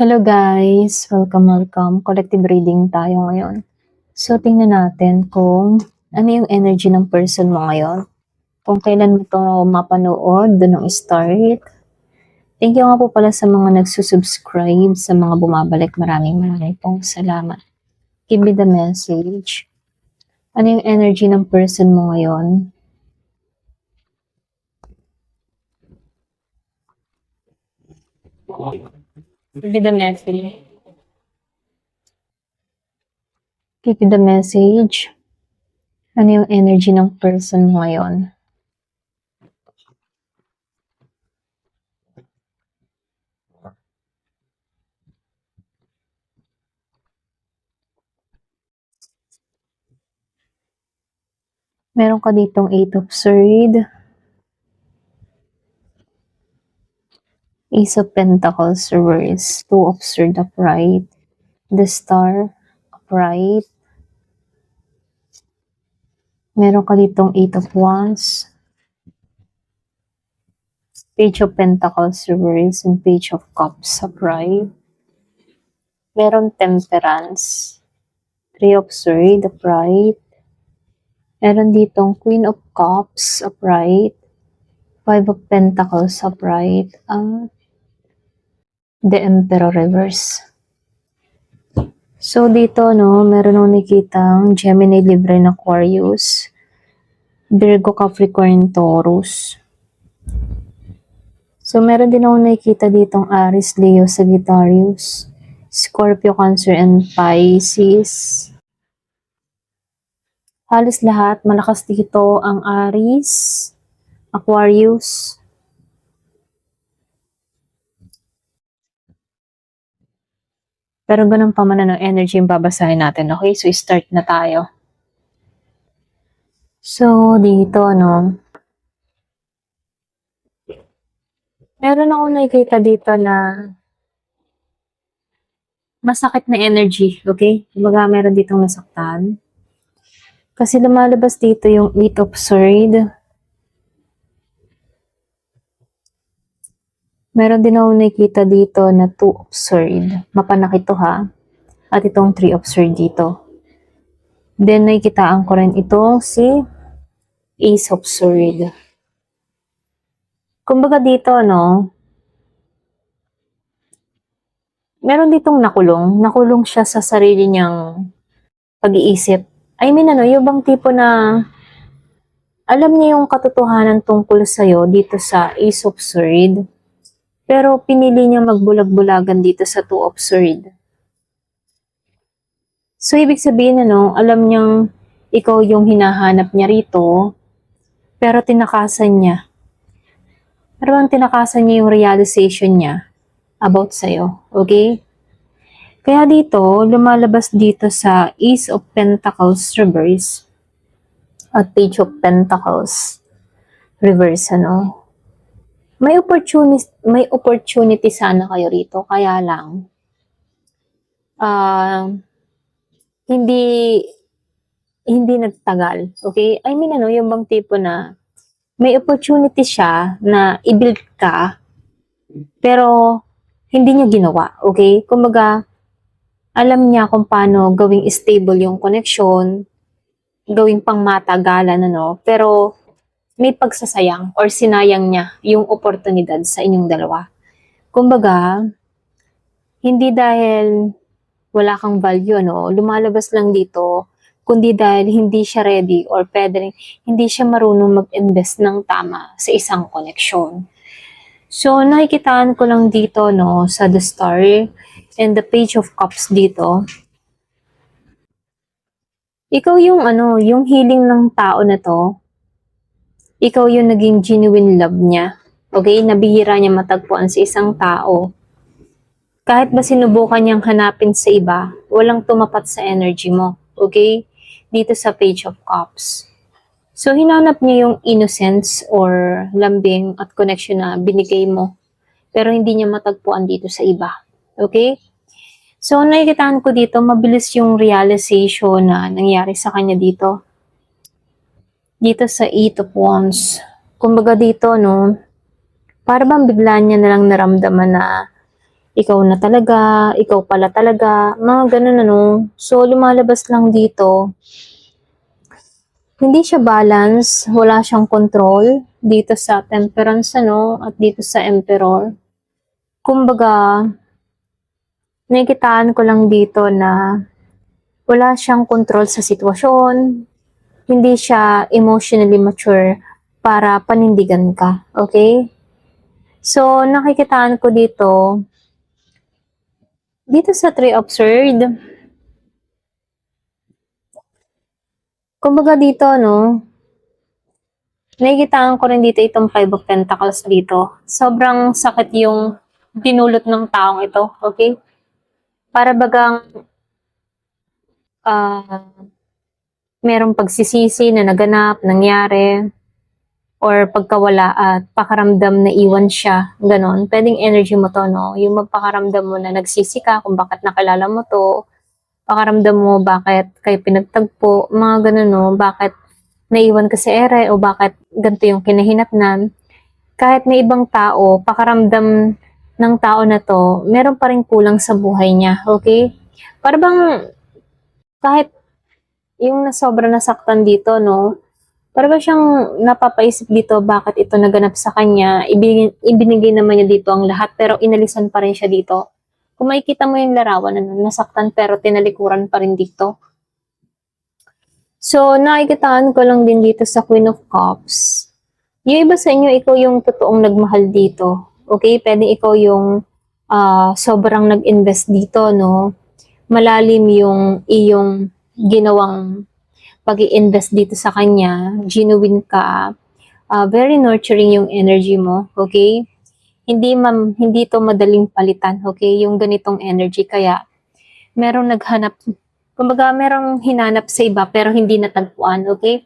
Hello guys! Welcome. Collective reading tayo ngayon. So, tingnan natin kung ano yung energy ng person mo ngayon. Kung kailan mo ito mapanood, doon ang start. Thank you nga po pala sa mga nagsusubscribe, sa mga bumabalik. Maraming pong salamat. Give me the message. Ano yung energy ng person mo ngayon? Give me the message. Give me the message. Ano yung energy ng person mo ngayon? Meron ka ditong 8 of Swords, Ace of Pentacles reverse, 2 of Swords upright, the Star upright. Meron ka ditong 8 of Wands, Page of Pentacles reverse, and Page of Cups upright. Meron Temperance, 3 of Swords upright. Meron ditong Queen of Cups upright, 5 of Pentacles upright, at the Emperor reverse. So, dito, meron akong nakitang Gemini, Libra, and Aquarius, Virgo, Capricorn, Taurus. So, meron din akong nakikita ditong Aries, Leo, Sagittarius, Scorpio, Cancer, and Pisces. Halos lahat, malakas dito ang Aries, Aquarius, pero ganun pa man energy yung babasahin natin. Okay, so start na tayo. So, dito, meron akong nakikita dito na masakit na energy, okay? Kumbaga, meron ditong nasaktan. Kasi lumalabas dito yung 8 of Swords. Meron din akong nakikita dito na 2 of Swords. Mapanak ito ha. At itong 3 of Swords dito. Then, nakikitaan ko rin ito si Ace of Swords. Kumbaga dito, meron ditong nakulong. Nakulong siya sa sarili niyang pag-iisip. I mean, yung bang tipo na alam niya yung katotohanan tungkol sa'yo dito sa Ace of Swords. Pero pinili niya magbulag-bulagan dito sa 2 of Swords. So, ibig sabihin, alam niyang ikaw yung hinahanap niya rito, pero tinakasan niya. Pero tinakasan niya yung realization niya about sa'yo. Okay? Kaya dito, lumalabas dito sa Ace of Pentacles reverse at Page of Pentacles reverse, May opportunity sana kayo rito, kaya lang hindi nagtagal. Okay? I mean, yung bang tipo na may opportunity siya na i-build ka, pero hindi niya ginawa. Okay? Kumbaga, alam niya kung paano gawing stable yung connection, gawing pang matagalan, pero may pagsasayang or sinayang niya yung oportunidad sa inyong dalawa. Kumbaga, hindi dahil wala kang value, lumalabas lang dito, kundi dahil hindi siya ready or pwede hindi siya marunong mag-invest ng tama sa isang koneksyon. So, nakikitaan ko lang dito, sa the Star and the Page of Cups dito. Ikaw yung, yung healing ng tao na to. Ikaw yung naging genuine love niya. Okay? Nabihira niya matagpuan sa isang tao. Kahit ba sinubukan niyang hanapin sa iba, walang tumapat sa energy mo. Okay? Dito sa Page of Cups. So, hinanap niya yung innocence or lambing at connection na binigay mo. Pero hindi niya matagpuan dito sa iba. Okay? So, nakikitaan ko dito, mabilis yung realization na nangyari sa kanya dito. Dito sa 8 of Wands. Kumbaga dito, para bang bigla niya nalang naramdaman na ikaw na talaga, ikaw pala talaga, mga ganun ano. So, lumalabas lang dito, hindi siya balance, wala siyang control dito sa temperance ano, at dito sa emperor. Kumbaga, nakikitaan ko lang dito na wala siyang control sa sitwasyon, hindi siya emotionally mature para panindigan ka, okay? So, nakikitaan ko dito sa Three of Swords, kumbaga dito, no, nakikitaan ko rin dito itong Five of Pentacles dito. Sobrang sakit yung dinulot ng taong ito, okay? Para bagang ah merong pagsisisi na naganap, nangyari, or pagkawala at pakaramdam na iwan siya, ganon. Pwedeng energy mo to, no? Yung magpakaramdam mo na nagsisi ka kung bakit nakilala mo to, pakaramdam mo bakit kayo pinagtagpo, mga ganon, no? Bakit naiwan ka sa ere o bakit ganito yung kinahinatnan. Kahit may ibang tao, pakaramdam ng tao na to, meron pa rin kulang sa buhay niya, okay? Para bang kahit yung nasobra nasaktan dito, no? Para ba siyang napapaisip dito bakit ito naganap sa kanya, ibinigay naman niya dito ang lahat pero inalisan pa rin siya dito. Kung makikita mo yung larawan, ano, nasaktan pero tinalikuran pa rin dito. So, nakikitaan ko lang din dito sa Queen of Cups. Yung iba sa inyo, ikaw yung totoong nagmahal dito. Okay? Pwede ikaw yung sobrang nag-invest dito, no? Malalim yung iyong ginawang pag-i-invest dito sa kanya, genuine ka, very nurturing yung energy mo, okay? Hindi to madaling palitan, okay? Yung ganitong energy, kaya merong naghanap, kumbaga merong hinanap sa iba pero hindi natagpuan, okay?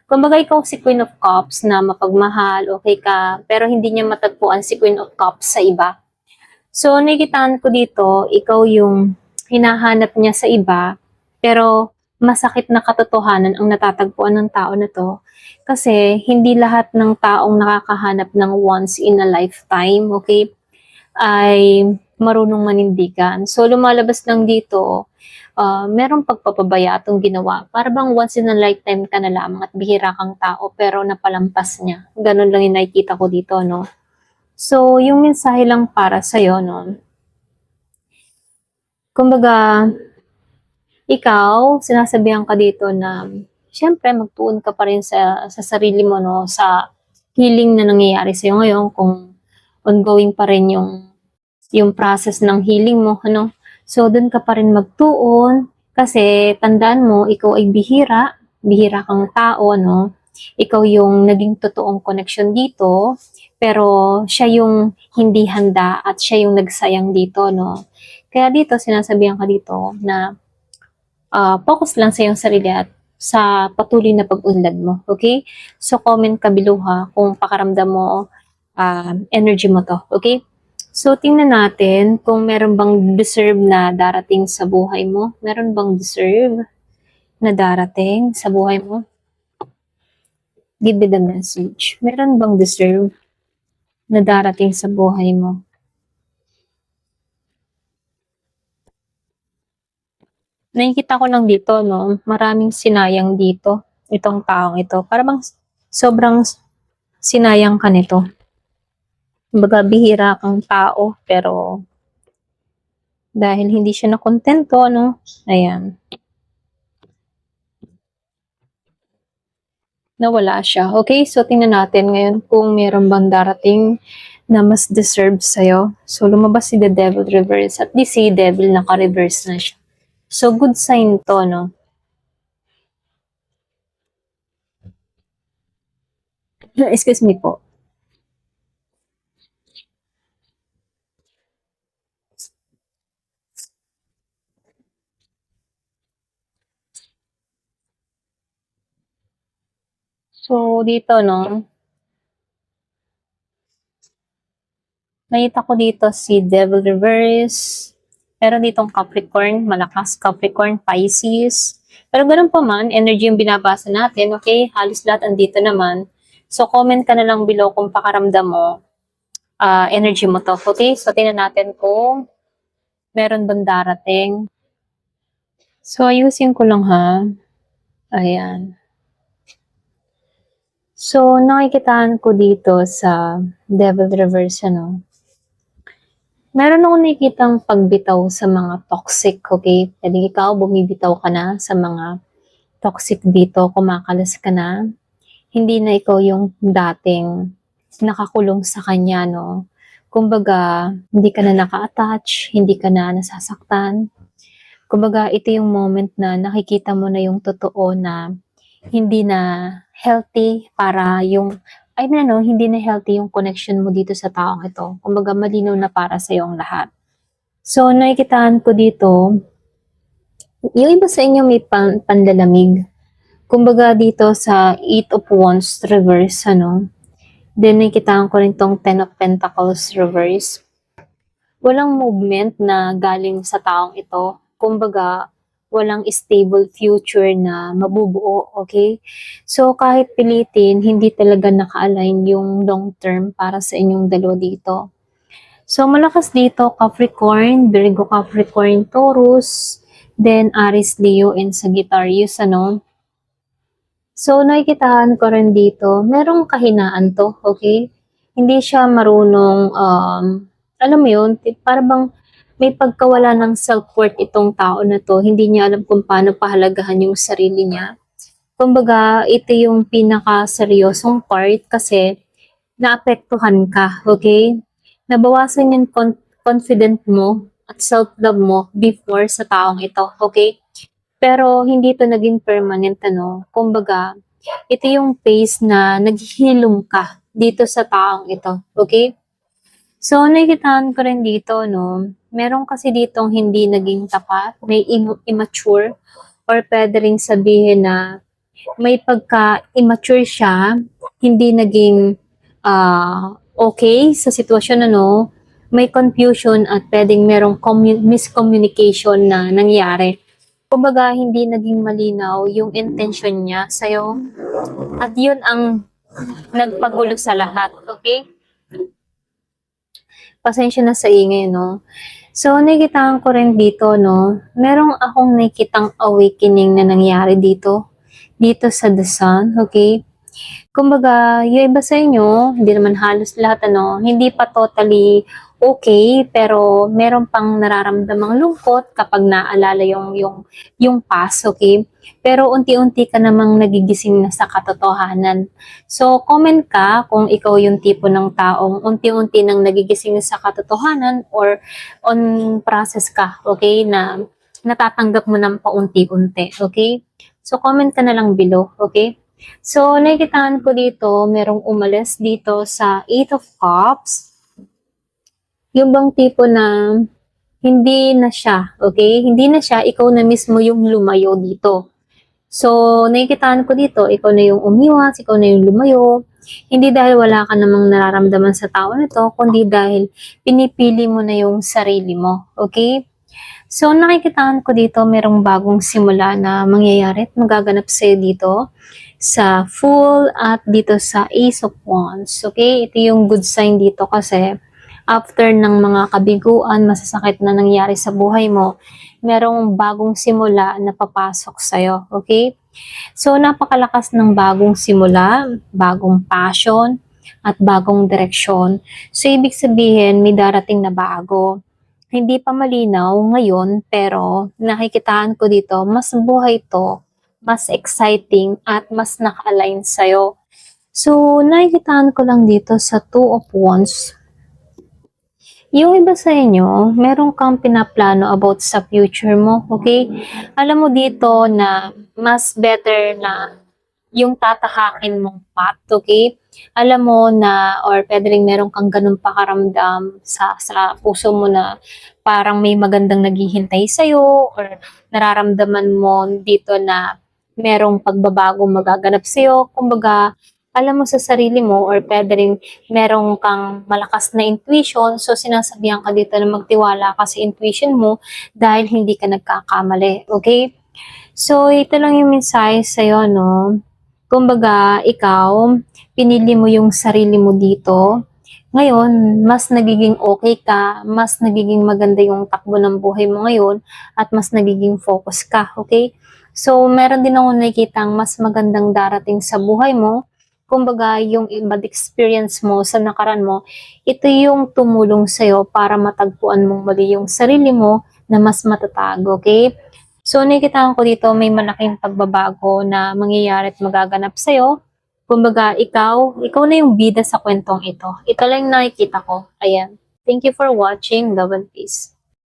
Kumbaga ikaw si Queen of Cups na mapagmahal, okay ka, pero hindi niya matagpuan si Queen of Cups sa iba. So, nakikitaan ko dito, ikaw yung hinahanap niya sa iba, pero masakit na katotohanan ang natatagpuan ng tao na to. Kasi hindi lahat ng taong nakakahanap ng once in a lifetime, okay, ay marunong manindigan. So, lumalabas lang dito, merong pagpapabaya itong ginawa. Para bang once in a lifetime ka na lamang at bihira kang tao, pero napalampas niya. Ganun lang yung nakikita ko dito, no? So, yung mensahe lang para sa'yo, no? Kumbaga, ikaw, sinasabihan ka dito na, syempre, magtuon ka pa rin sa sarili mo, no? Sa healing na nangyayari sa'yo ngayon, kung ongoing pa rin yung process ng healing mo, ano? So, doon ka pa rin magtuon, kasi tandaan mo, ikaw ay bihira kang tao, no? Ikaw yung naging totoong connection dito, pero siya yung hindi handa at siya yung nagsayang dito, no? Kaya dito, sinasabihan ka dito na focus lang sa iyong sarili at sa patuloy na pag-unlad mo, okay? So, comment ka below ha, kung pakaramdam mo energy mo to, okay? So, tingnan natin kung meron bang deserve na darating sa buhay mo. Meron bang deserve na darating sa buhay mo? Give me the message. Meron bang deserve na darating sa buhay mo? Nakikita ko lang dito, no? Maraming sinayang dito. Itong taong ito. Para bang sobrang sinayang ka nito. Kumbaga, bihira kang tao, pero dahil hindi siya nakontento, no? Ayan. Nawala siya. Okay, so tingnan natin ngayon kung meron bang darating na mas deserve sa'yo. So, lumabas si the devil reverse. At least si devil naka-reverse na siya. So, good sign to, no? Excuse me po. So, dito, no? Nakita ko dito si devil reverse. Pero ditong Capricorn, malakas Capricorn, Pisces. Pero ganun pa man, energy yung binabasa natin, okay? Halos lahat andito naman. So, comment ka na lang below kung pakaramdam mo energy mo to, okay? So, tingnan natin kung Meron bang darating? So, ayusin ko lang ha. Ayan. So, nakikitaan ko dito sa Devil Reverse, ano. Meron akong nakikitang pagbitaw sa mga toxic, okay? Pwede ikaw, bumibitaw ka na sa mga toxic dito, kumakalas ka na. Hindi na ikaw yung dating nakakulong sa kanya, no? Kumbaga, hindi ka na naka-attach, hindi ka na nasasaktan. Kumbaga, ito yung moment na nakikita mo na yung totoo na hindi na healthy para yung, ay na no, hindi na healthy yung connection mo dito sa taong ito. Kumbaga, malinaw na para sa yung lahat. So, nakikitaan ko dito, yung iba sa inyo may panlalamig. Kumbaga dito sa Eight of Wands reverse, ano, then nakikitaan ko rin tong Ten of Pentacles reverse. Walang movement na galing sa taong ito. Kumbaga, walang stable future na mabubuo, okay? So, kahit pilitin, hindi talaga naka-align yung long term para sa inyong dalawa dito. So, malakas dito, Capricorn, Virgo, Capricorn, Taurus, then Aries, Leo, and Sagittarius, ano? So, nakikitaan ko rin dito, merong kahinaan to, okay? Hindi siya marunong, alam mo yun, para bang may pagkawala ng self-worth itong tao na to, hindi niya alam kung paano pahalagahan yung sarili niya. Kumbaga, ito yung pinaka-seryosong part kasi naapektuhan ka, okay? Nabawasan yung confident mo at self-love mo before sa taong ito, okay? Pero hindi to naging permanent, ano? Kumbaga, ito yung phase na naghihilom ka dito sa taong ito, okay? So, nakikitaan ko rin dito, no? Meron kasi ditong hindi naging tapat, may immature, or pwede rin sabihin na may pagka-immature siya, hindi naging okay sa sitwasyon, ano, may confusion at pwedeng merong miscommunication na nangyari. Kumbaga, hindi naging malinaw yung intention niya sa'yo. At yun ang nagpagulo sa lahat, okay? Pasensya na sa ingay, no? So, nakikitaan ko rin dito, no? Merong akong nakikitang awakening na nangyari dito. Dito sa The Sun, okay? Kumbaga, yung iba sa inyo, hindi naman halos lahat, ano, hindi pa totally okay, pero meron pang nararamdamang lungkot kapag naalala yung past, okay? Pero unti-unti ka namang nagigising na sa katotohanan. So, comment ka kung ikaw yung tipo ng taong unti-unti nang nagigising sa katotohanan or on process ka, okay, na natatanggap mo ng paunti-unti, okay? So, comment ka na lang below, okay? So, nakikitaan ko dito, merong umalis dito sa Eight of Cups. Yung bang tipo na hindi na siya, okay? Hindi na siya, ikaw na mismo yung lumayo dito. So, nakikitaan ko dito, ikaw na yung umiwas, ikaw na yung lumayo. Hindi dahil wala ka namang nararamdaman sa tao na to, kundi dahil pinipili mo na yung sarili mo, okay? So, nakikitaan ko dito, merong bagong simula na mangyayari at magaganap sa'yo dito sa Fool at dito sa Ace of Wands. Okay? Ito yung good sign dito kasi after ng mga kabiguan, masasakit na nangyari sa buhay mo, merong bagong simula na papasok sa'yo. Okay? So, napakalakas ng bagong simula, bagong passion, at bagong direksyon. So, ibig sabihin, may darating na bago. Hindi pa malinaw ngayon, pero nakikitaan ko dito, mas buhay to, mas exciting, at mas naka-align sa'yo. So, nakikitaan ko lang dito sa Two of Wands. Yung iba sa inyo, meron kang pinaplano about sa future mo, okay? Alam mo dito na mas better na yung tatahakin mong path, okay? Alam mo na, or pwede rin meron kang ganun pakaramdam sa puso mo na parang may magandang naghihintay sa'yo, or nararamdaman mo dito na merong pagbabagong magaganap sa'yo. Kumbaga, alam mo sa sarili mo, or pwede rin merong kang malakas na intuition, so sinasabihan ka dito na magtiwala ka sa intuition mo dahil hindi ka nagkakamali, okay? So, ito lang yung mensahe sa'yo, no? Kumbaga, ikaw, pinili mo yung sarili mo dito, ngayon, mas nagiging okay ka, mas nagiging maganda yung takbo ng buhay mo ngayon, at mas nagiging focus ka, okay? So, meron din ako nakikitang mas magandang darating sa buhay mo. Kumbaga, yung bad experience mo sa nakaraan mo, ito yung tumulong sa'yo para matagpuan mong muli yung sarili mo na mas matatag, okay? So, nakikita ko dito may malaking pagbabago na mangyayari at magaganap sa'yo. Kumbaga, ikaw na yung bida sa kwentong ito. Ito lang yung nakikita ko. Ayan. Thank you for watching. Love and peace.